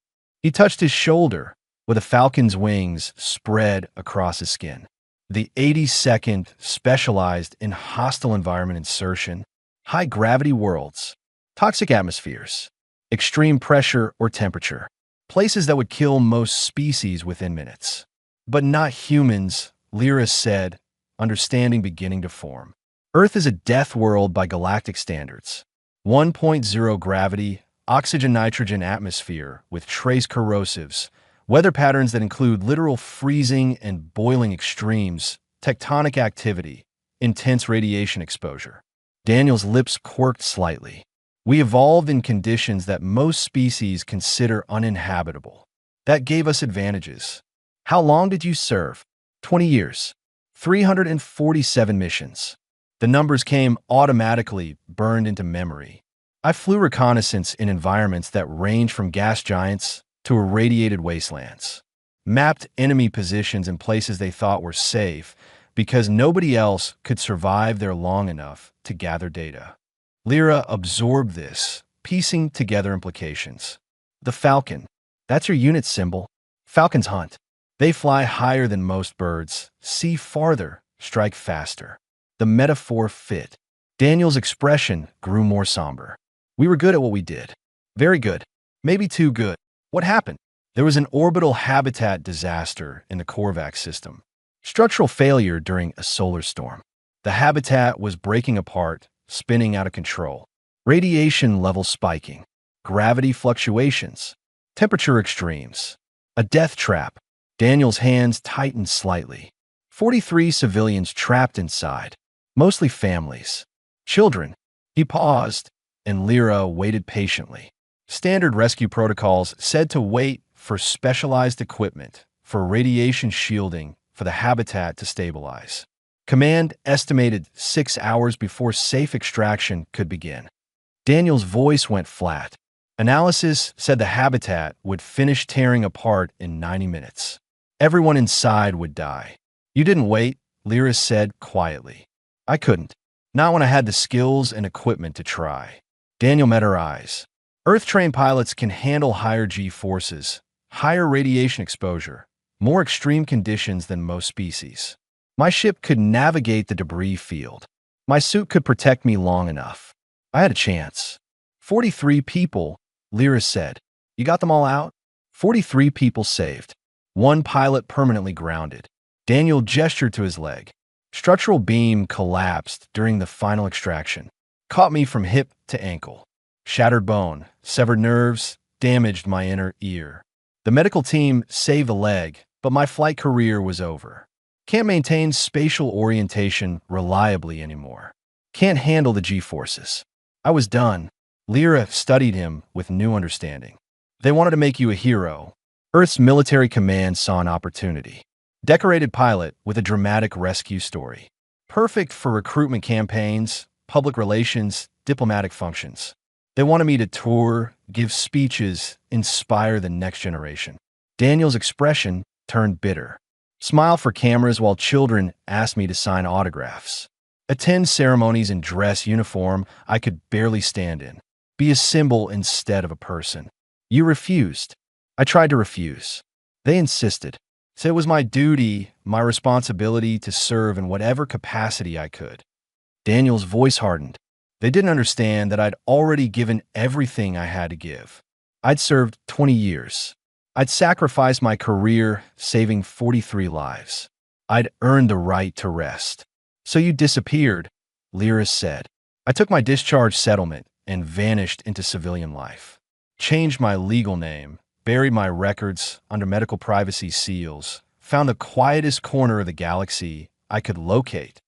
He touched his shoulder, with a falcon's wings spread across his skin. "The 82nd specialized in hostile environment insertion, high-gravity worlds, toxic atmospheres, extreme pressure or temperature, places that would kill most species within minutes. But not humans," Lyra said, understanding beginning to form. "Earth is a death world by galactic standards. 1.0 gravity, oxygen-nitrogen atmosphere with trace corrosives, weather patterns that include literal freezing and boiling extremes, tectonic activity, intense radiation exposure." Daniel's lips quirked slightly. "We evolved in conditions that most species consider uninhabitable. That gave us advantages." "How long did you serve?" 20 years. 347 missions. The numbers came automatically burned into memory. "I flew reconnaissance in environments that range from gas giants to irradiated wastelands. Mapped enemy positions in places they thought were safe because nobody else could survive there long enough to gather data." Lyra absorbed this, piecing together implications. The Falcon. That's your unit symbol. Falcons hunt. They fly higher than most birds, see farther, strike faster. The metaphor fit. Daniel's expression grew more somber. We were good at what we did. Very good. Maybe too good. What happened? There was an orbital habitat disaster in the Korvax system. Structural failure during a solar storm. The habitat was breaking apart, spinning out of control. Radiation levels spiking. Gravity fluctuations. Temperature extremes. A death trap. Daniel's hands tightened slightly. 43 civilians trapped inside. Mostly families. Children. He paused, and Lyra waited patiently. Standard rescue protocols said to wait for specialized equipment, for radiation shielding, for the habitat to stabilize. Command estimated 6 hours before safe extraction could begin. Daniel's voice went flat. Analysis said the habitat would finish tearing apart in 90 minutes. Everyone inside would die. You didn't wait, Lyra said quietly. I couldn't. Not when I had the skills and equipment to try. Daniel met her eyes. Earth-trained pilots can handle higher G-forces, higher radiation exposure, more extreme conditions than most species. My ship could navigate the debris field. My suit could protect me long enough. I had a chance. 43 people, Lyra said. You got them all out? 43 people saved. One pilot permanently grounded. Daniel gestured to his leg. Structural beam collapsed during the final extraction. Caught me from hip to ankle. Shattered bone, severed nerves, damaged my inner ear. The medical team saved the leg, but my flight career was over. Can't maintain spatial orientation reliably anymore. Can't handle the G-forces. I was done. Lyra studied him with new understanding. They wanted to make you a hero. Earth's military command saw an opportunity. Decorated pilot with a dramatic rescue story. Perfect for recruitment campaigns, public relations, diplomatic functions. They wanted me to tour, give speeches, inspire the next generation. Daniel's expression turned bitter. Smile for cameras while children asked me to sign autographs. Attend ceremonies in dress uniform I could barely stand in. Be a symbol instead of a person. You refused. I tried to refuse. They insisted. Said it was my duty, my responsibility to serve in whatever capacity I could. Daniel's voice hardened. They didn't understand that I'd already given everything I had to give. I'd served 20 years. I'd sacrificed my career, saving 43 lives. I'd earned the right to rest. So you disappeared, Lyra said. I took my discharge settlement and vanished into civilian life. Changed my legal name, buried my records under medical privacy seals, found the quietest corner of the galaxy I could locate.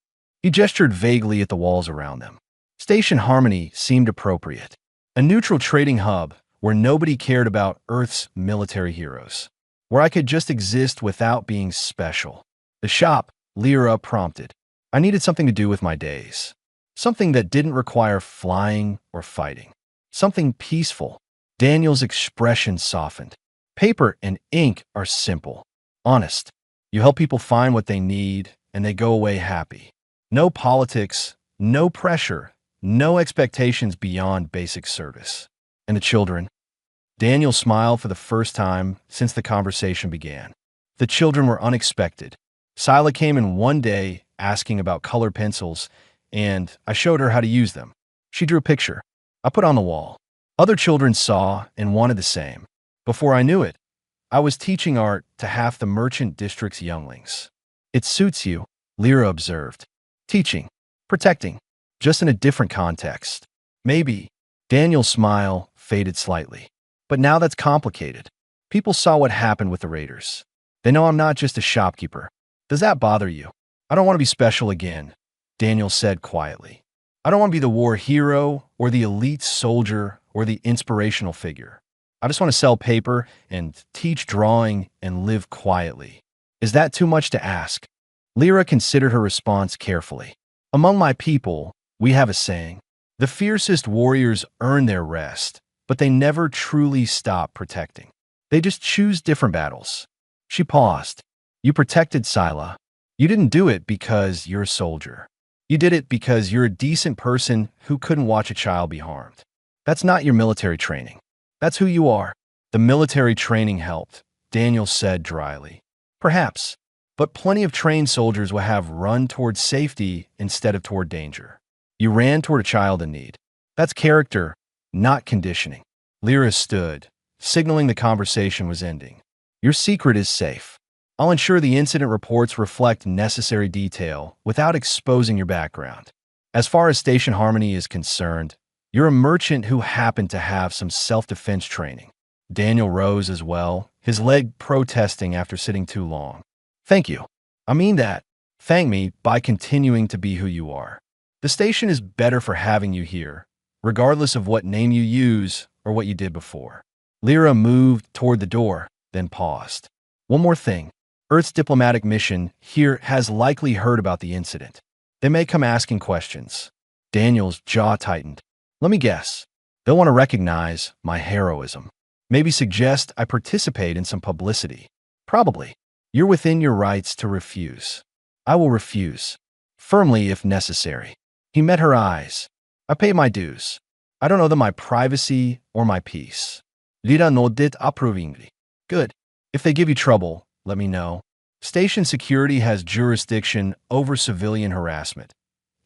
He gestured vaguely at the walls around them. Station Harmony seemed appropriate. A neutral trading hub where nobody cared about Earth's military heroes. Where I could just exist without being special. The shop, Lyra prompted. I needed something to do with my days. Something that didn't require flying or fighting. Something peaceful. Daniel's expression softened. Paper and ink are simple. Honest. You help people find what they need, and they go away happy. No politics, no pressure, no expectations beyond basic service. And the children? Daniel smiled for the first time since the conversation began. The children were unexpected. Sila came in one day asking about colored pencils, and I showed her how to use them. She drew a picture. I put on the wall. Other children saw and wanted the same. Before I knew it, I was teaching art to half the merchant district's younglings. It suits you, Lyra observed. Teaching, protecting, just in a different context. Maybe. Daniel's smile faded slightly. But now that's complicated. People saw what happened with the raiders. They know I'm not just a shopkeeper. Does that bother you? I don't want to be special again, Daniel said quietly. I don't want to be the war hero or the elite soldier or the inspirational figure. I just want to sell paper and teach drawing and live quietly. Is that too much to ask? Lyra considered her response carefully. Among my people, we have a saying. The fiercest warriors earn their rest, but they never truly stop protecting. They just choose different battles. She paused. You protected Sila. You didn't do it because you're a soldier. You did it because you're a decent person who couldn't watch a child be harmed. That's not your military training. That's who you are. The military training helped, Daniel said dryly. Perhaps, but plenty of trained soldiers will have run toward safety instead of toward danger. You ran toward a child in need. That's character, not conditioning. Lyra stood, signaling the conversation was ending. Your secret is safe. I'll ensure the incident reports reflect necessary detail without exposing your background. As far as Station Harmony is concerned, you're a merchant who happened to have some self-defense training. Daniel rose as well, his leg protesting after sitting too long. Thank you. I mean that. Thank me by continuing to be who you are. The station is better for having you here, regardless of what name you use or what you did before. Lyra moved toward the door, then paused. One more thing. Earth's diplomatic mission here has likely heard about the incident. They may come asking questions. Daniel's jaw tightened. Let me guess. They'll want to recognize my heroism. Maybe suggest I participate in some publicity. Probably. You're within your rights to refuse. I will refuse. Firmly if necessary. He met her eyes. I pay my dues. I don't owe them my privacy or my peace. Lyra nodded approvingly. Good. If they give you trouble, let me know. Station security has jurisdiction over civilian harassment,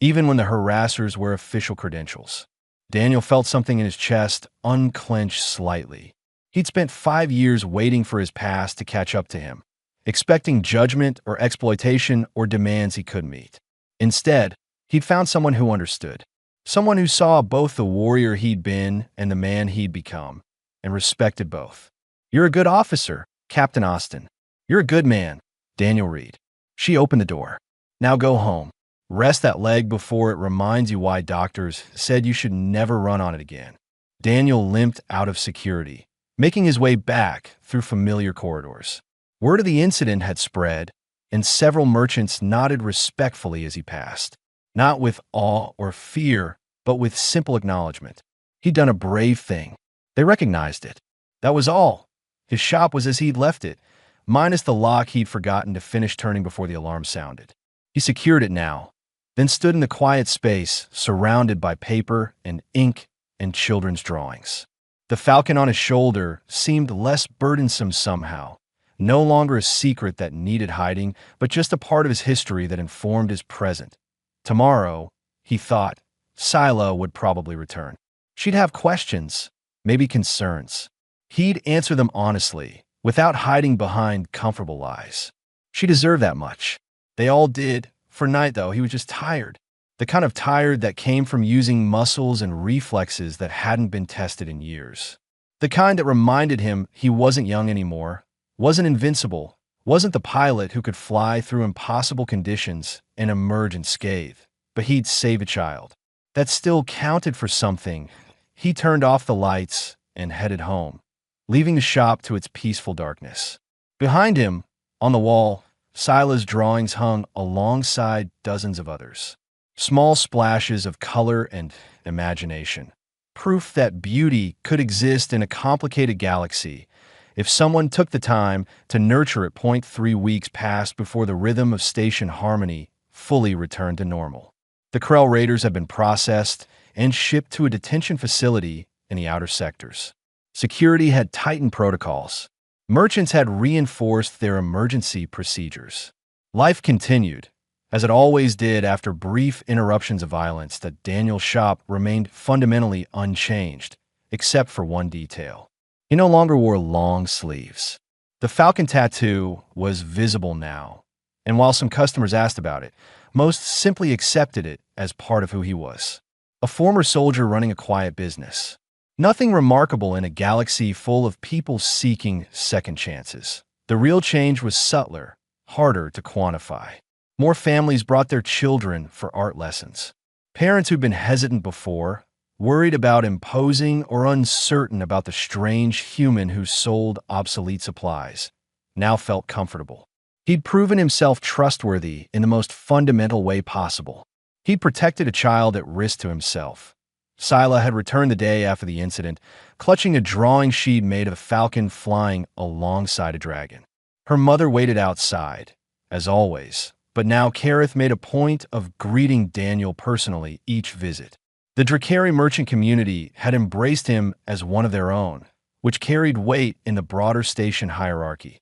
even when the harassers wear official credentials. Daniel felt something in his chest unclench slightly. He'd spent 5 years waiting for his past to catch up to him, expecting judgment or exploitation or demands he couldn't meet. Instead, he'd found someone who understood, someone who saw both the warrior he'd been and the man he'd become, and respected both. You're a good officer, Captain Austin. You're a good man, Daniel Reed. She opened the door. Now go home. Rest that leg before it reminds you why doctors said you should never run on it again. Daniel limped out of security, making his way back through familiar corridors. Word of the incident had spread, and several merchants nodded respectfully as he passed, not with awe or fear, but with simple acknowledgement. He'd done a brave thing. They recognized it. That was all. His shop was as he'd left it, minus the lock he'd forgotten to finish turning before the alarm sounded. He secured it now, then stood in the quiet space, surrounded by paper and ink and children's drawings. The Falcon on his shoulder seemed less burdensome somehow, no longer a secret that needed hiding, but just a part of his history that informed his present. Tomorrow, he thought, Scylla would probably return. She'd have questions, maybe concerns. He'd answer them honestly, without hiding behind comfortable lies. She deserved that much. They all did. For night, though, he was just tired. The kind of tired that came from using muscles and reflexes that hadn't been tested in years. The kind that reminded him he wasn't young anymore, wasn't invincible, wasn't the pilot who could fly through impossible conditions and emerge unscathed, but he'd save a child. That still counted for something. He turned off the lights and headed home, leaving the shop to its peaceful darkness. Behind him, on the wall, Scylla's drawings hung alongside dozens of others. Small splashes of color and imagination. Proof that beauty could exist in a complicated galaxy if someone took the time to nurture it. 3 weeks passed before the rhythm of Station Harmony fully returned to normal. The Krell Raiders had been processed and shipped to a detention facility in the outer sectors. Security had tightened protocols. Merchants had reinforced their emergency procedures. Life continued, as it always did after brief interruptions of violence. That Daniel's shop remained fundamentally unchanged, except for one detail. He no longer wore long sleeves. The Falcon tattoo was visible now, and while some customers asked about it, most simply accepted it as part of who he was. A former soldier running a quiet business. Nothing remarkable in a galaxy full of people seeking second chances. The real change was subtler, harder to quantify. More families brought their children for art lessons. Parents who'd been hesitant before, worried about imposing or uncertain about the strange human who sold obsolete supplies, now felt comfortable. He'd proven himself trustworthy in the most fundamental way possible. He'd protected a child at risk to himself. Scylla had returned the day after the incident, clutching a drawing she'd made of a falcon flying alongside a dragon. Her mother waited outside, as always, but now Kareth made a point of greeting Daniel personally each visit. The Drakari merchant community had embraced him as one of their own, which carried weight in the broader station hierarchy.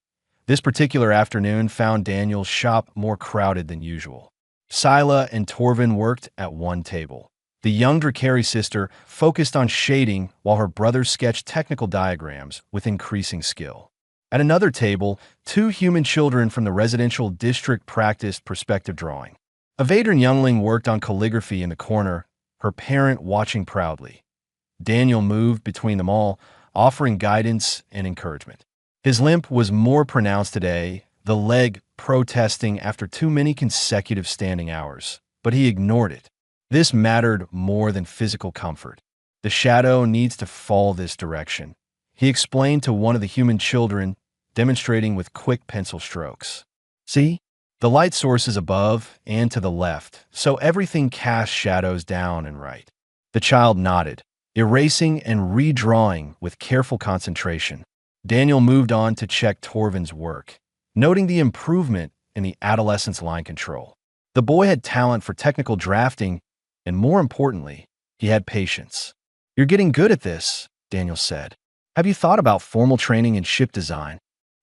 This particular afternoon found Daniel's shop more crowded than usual. Sila and Torvin worked at one table. The young Drakari sister focused on shading while her brother sketched technical diagrams with increasing skill. At another table, two human children from the residential district practiced perspective drawing. A Vedran youngling worked on calligraphy in the corner, her parent watching proudly. Daniel moved between them all, offering guidance and encouragement. His limp was more pronounced today, the leg protesting after too many consecutive standing hours, but he ignored it. This mattered more than physical comfort. The shadow needs to fall this direction, he explained to one of the human children, demonstrating with quick pencil strokes. See? The light source is above and to the left, so everything casts shadows down and right. The child nodded, erasing and redrawing with careful concentration. Daniel moved on to check Torvin's work, noting the improvement in the adolescent's line control. The boy had talent for technical drafting, and more importantly, he had patience. You're getting good at this, Daniel said. Have you thought about formal training in ship design?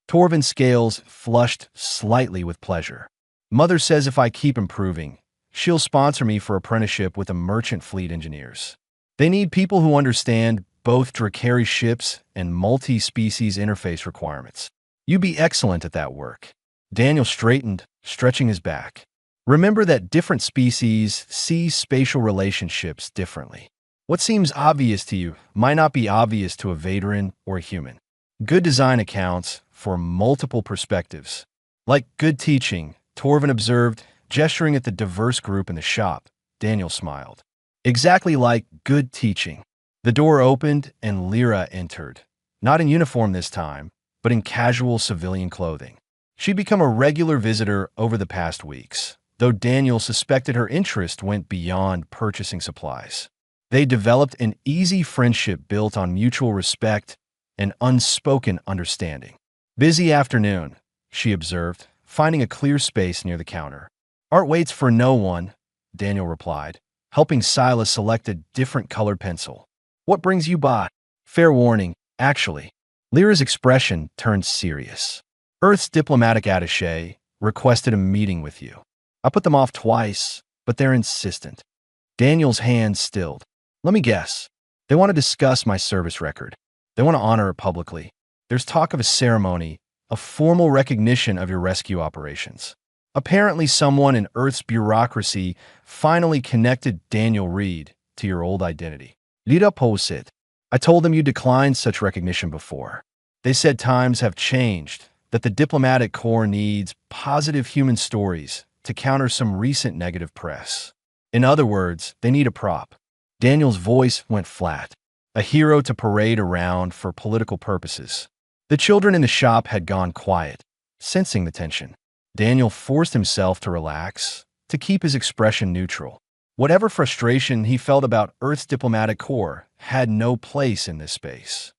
Torvin's scales flushed slightly with pleasure. Mother says if I keep improving, she'll sponsor me for apprenticeship with the merchant fleet engineers. They need people who understand both Drakari ships and multi-species interface requirements. You'd be excellent at that work. Daniel straightened, stretching his back. Remember that different species see spatial relationships differently. What seems obvious to you might not be obvious to a Vedran or a human. Good design accounts for multiple perspectives. Like good teaching, Torvin observed, gesturing at the diverse group in the shop. Daniel smiled. Exactly like good teaching. The door opened and Lyra entered, not in uniform this time, but in casual civilian clothing. She'd become a regular visitor over the past weeks, though Daniel suspected her interest went beyond purchasing supplies. They developed an easy friendship built on mutual respect and unspoken understanding. Busy afternoon, she observed, finding a clear space near the counter. Art waits for no one, Daniel replied, helping Silas select a different colored pencil. What brings you by? Fair warning, actually. Lyra's expression turned serious. Earth's diplomatic attaché requested a meeting with you. I put them off twice, but they're insistent. Daniel's hand stilled. Let me guess. They want to discuss my service record. They want to honor it publicly. There's talk of a ceremony, a formal recognition of your rescue operations. Apparently someone in Earth's bureaucracy finally connected Daniel Reed to your old identity. Lyra posed. I told them you declined such recognition before. They said times have changed, that the diplomatic corps needs positive human stories to counter some recent negative press. In other words, they need a prop. Daniel's voice went flat. A hero to parade around for political purposes. The children in the shop had gone quiet, sensing the tension. Daniel forced himself to relax, to keep his expression neutral. Whatever frustration he felt about Earth's diplomatic corps had no place in this space.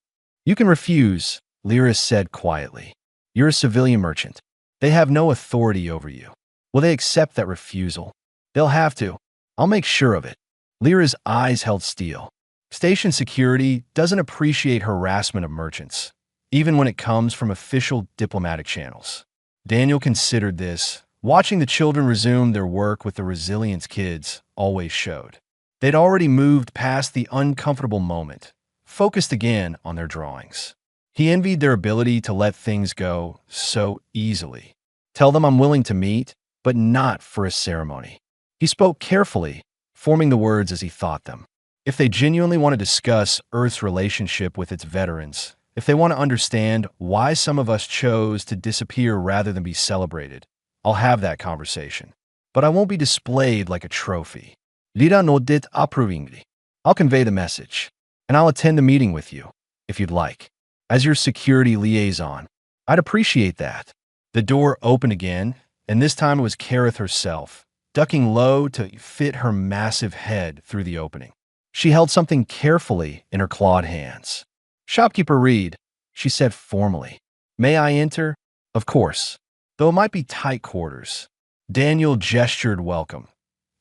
You can refuse, Lyra said quietly. You're a civilian merchant. They have no authority over you. Will they accept that refusal? They'll have to. I'll make sure of it. Lyra's eyes held steel. Station security doesn't appreciate harassment of merchants, even when it comes from official diplomatic channels. Daniel considered this, watching the children resume their work with the resilience kids always showed. They'd already moved past the uncomfortable moment, focused again on their drawings. He envied their ability to let things go so easily. Tell them I'm willing to meet, but not for a ceremony. He spoke carefully, forming the words as he thought them. If they genuinely want to discuss Earth's relationship with its veterans, if they want to understand why some of us chose to disappear rather than be celebrated, I'll have that conversation. But I won't be displayed like a trophy. Lyra nodded approvingly. I'll convey the message, and I'll attend the meeting with you, if you'd like. As your security liaison, I'd appreciate that. The door opened again, and this time it was Kareth herself, ducking low to fit her massive head through the opening. She held something carefully in her clawed hands. Shopkeeper Reed, she said formally. May I enter? Of course, though it might be tight quarters. Daniel gestured welcome.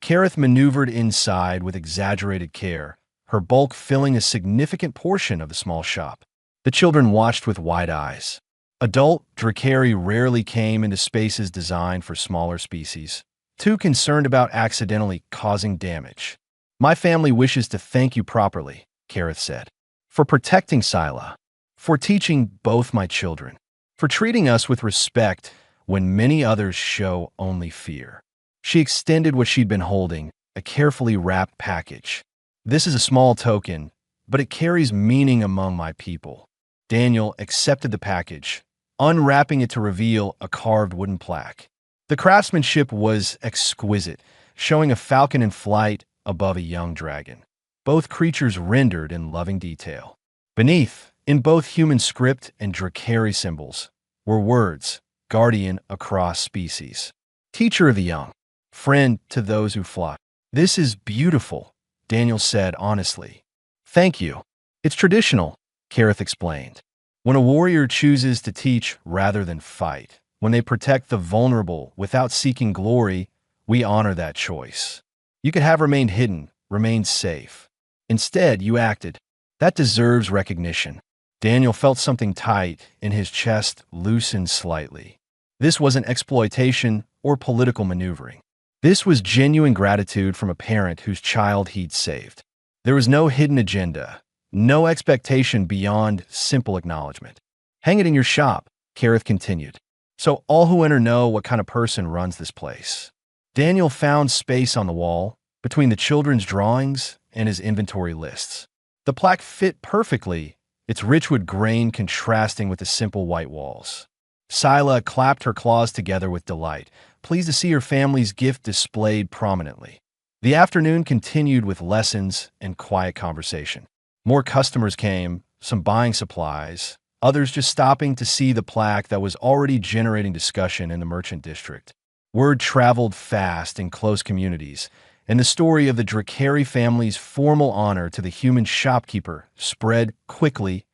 Kareth maneuvered inside with exaggerated care, her bulk filling a significant portion of the small shop. The children watched with wide eyes. Adult Drakari rarely came into spaces designed for smaller species, too concerned about accidentally causing damage. My family wishes to thank you properly, Kareth said, for protecting Scylla, for teaching both my children, for treating us with respect when many others show only fear. She extended what she'd been holding, a carefully wrapped package. This is a small token, but it carries meaning among my people. Daniel accepted the package, unwrapping it to reveal a carved wooden plaque. The craftsmanship was exquisite, showing a falcon in flight above a young dragon, both creatures rendered in loving detail. Beneath, in both human script and Drakari symbols, were words, guardian across species, teacher of the young, friend to those who fly. This is beautiful, Daniel said honestly. Thank you. It's traditional, Kareth explained. When a warrior chooses to teach rather than fight, when they protect the vulnerable without seeking glory, we honor that choice. You could have remained hidden, remained safe. Instead, you acted. That deserves recognition. Daniel felt something tight in his chest loosen slightly. This wasn't exploitation or political maneuvering. This was genuine gratitude from a parent whose child he'd saved. There was no hidden agenda, no expectation beyond simple acknowledgement. Hang it in your shop, Kareth continued, so all who enter know what kind of person runs this place. Daniel found space on the wall, between the children's drawings and his inventory lists. The plaque fit perfectly, its rich wood grain contrasting with the simple white walls. Scylla clapped her claws together with delight, pleased to see her family's gift displayed prominently. The afternoon continued with lessons and quiet conversation. More customers came, some buying supplies, others just stopping to see the plaque that was already generating discussion in the merchant district. Word traveled fast in close communities, and the story of the Drakari family's formal honor to the human shopkeeper spread quickly.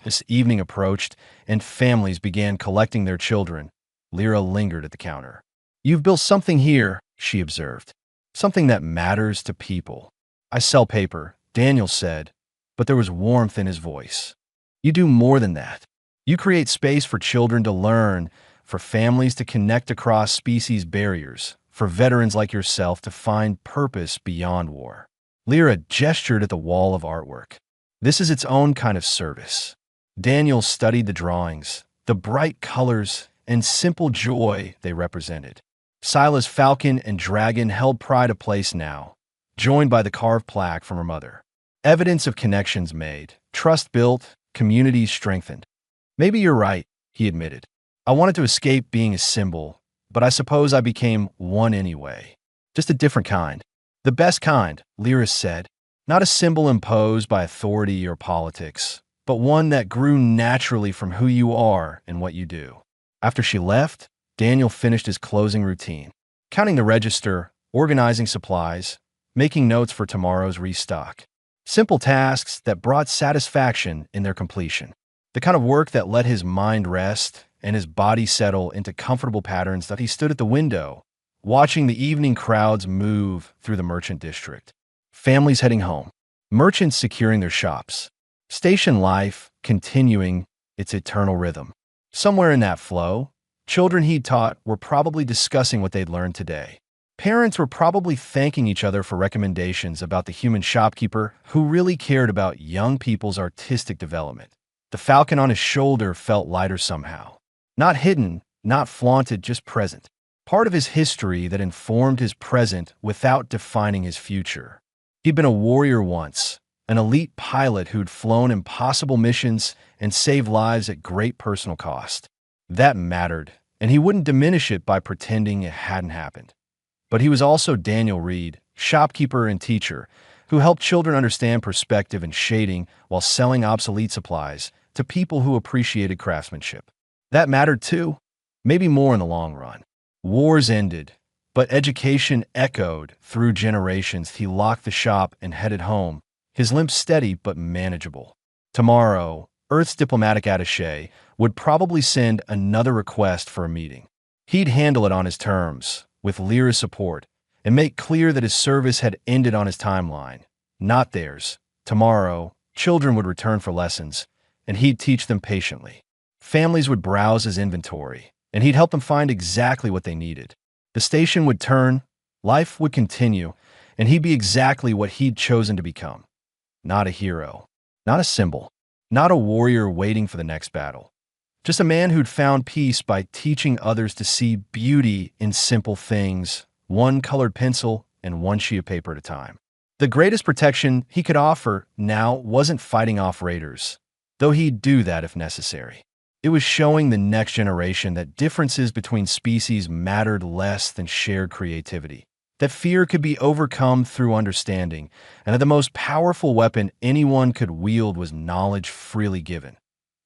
This evening approached, and families began collecting their children. Lyra lingered at the counter. "You've built something here," she observed. "Something that matters to people." "I sell paper," Daniel said, but there was warmth in his voice. "You do more than that. You create space for children to learn, for families to connect across species barriers, for veterans like yourself to find purpose beyond war." Lyra gestured at the wall of artwork. "This is its own kind of service." Daniel studied the drawings, the bright colors and simple joy they represented. Scylla's falcon and dragon held pride of place now, joined by the carved plaque from her mother. Evidence of connections made, trust built, communities strengthened. "Maybe you're right," he admitted. "I wanted to escape being a symbol, but I suppose I became one anyway. Just a different kind. The best kind," Lyra said. "Not a symbol imposed by authority or politics, but one that grew naturally from who you are and what you do." After she left, Daniel finished his closing routine, counting the register, organizing supplies, making notes for tomorrow's restock. Simple tasks that brought satisfaction in their completion. The kind of work that let his mind rest and his body settle into comfortable patterns that he stood at the window, watching the evening crowds move through the merchant district. Families heading home, merchants securing their shops, station life continuing its eternal rhythm. Somewhere in that flow, children he'd taught were probably discussing what they'd learned today. Parents were probably thanking each other for recommendations about the human shopkeeper who really cared about young people's artistic development. The falcon on his shoulder felt lighter somehow. Not hidden, not flaunted, just present. Part of his history that informed his present without defining his future. He'd been a warrior once, an elite pilot who'd flown impossible missions and saved lives at great personal cost. That mattered, and he wouldn't diminish it by pretending it hadn't happened. But he was also Daniel Reed, shopkeeper and teacher, who helped children understand perspective and shading while selling obsolete supplies to people who appreciated craftsmanship. That mattered too, maybe more in the long run. Wars ended, but education echoed through generations. He locked the shop and headed home, his limp steady but manageable. Tomorrow, Earth's diplomatic attaché would probably send another request for a meeting. He'd handle it on his terms, with Lyra's support, and make clear that his service had ended on his timeline, not theirs. Tomorrow, children would return for lessons, and he'd teach them patiently. Families would browse his inventory, and he'd help them find exactly what they needed. The station would turn, life would continue, and he'd be exactly what he'd chosen to become. Not a hero, not a symbol, not a warrior waiting for the next battle. Just a man who'd found peace by teaching others to see beauty in simple things, one colored pencil and one sheet of paper at a time. The greatest protection he could offer now wasn't fighting off raiders, though he'd do that if necessary. It was showing the next generation that differences between species mattered less than shared creativity, that fear could be overcome through understanding, and that the most powerful weapon anyone could wield was knowledge freely given.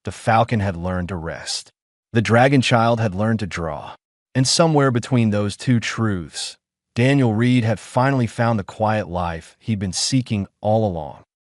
The Falcon had learned to rest. The Dragon Child had learned to draw. And somewhere between those two truths, Daniel Reed had finally found the quiet life he'd been seeking all along.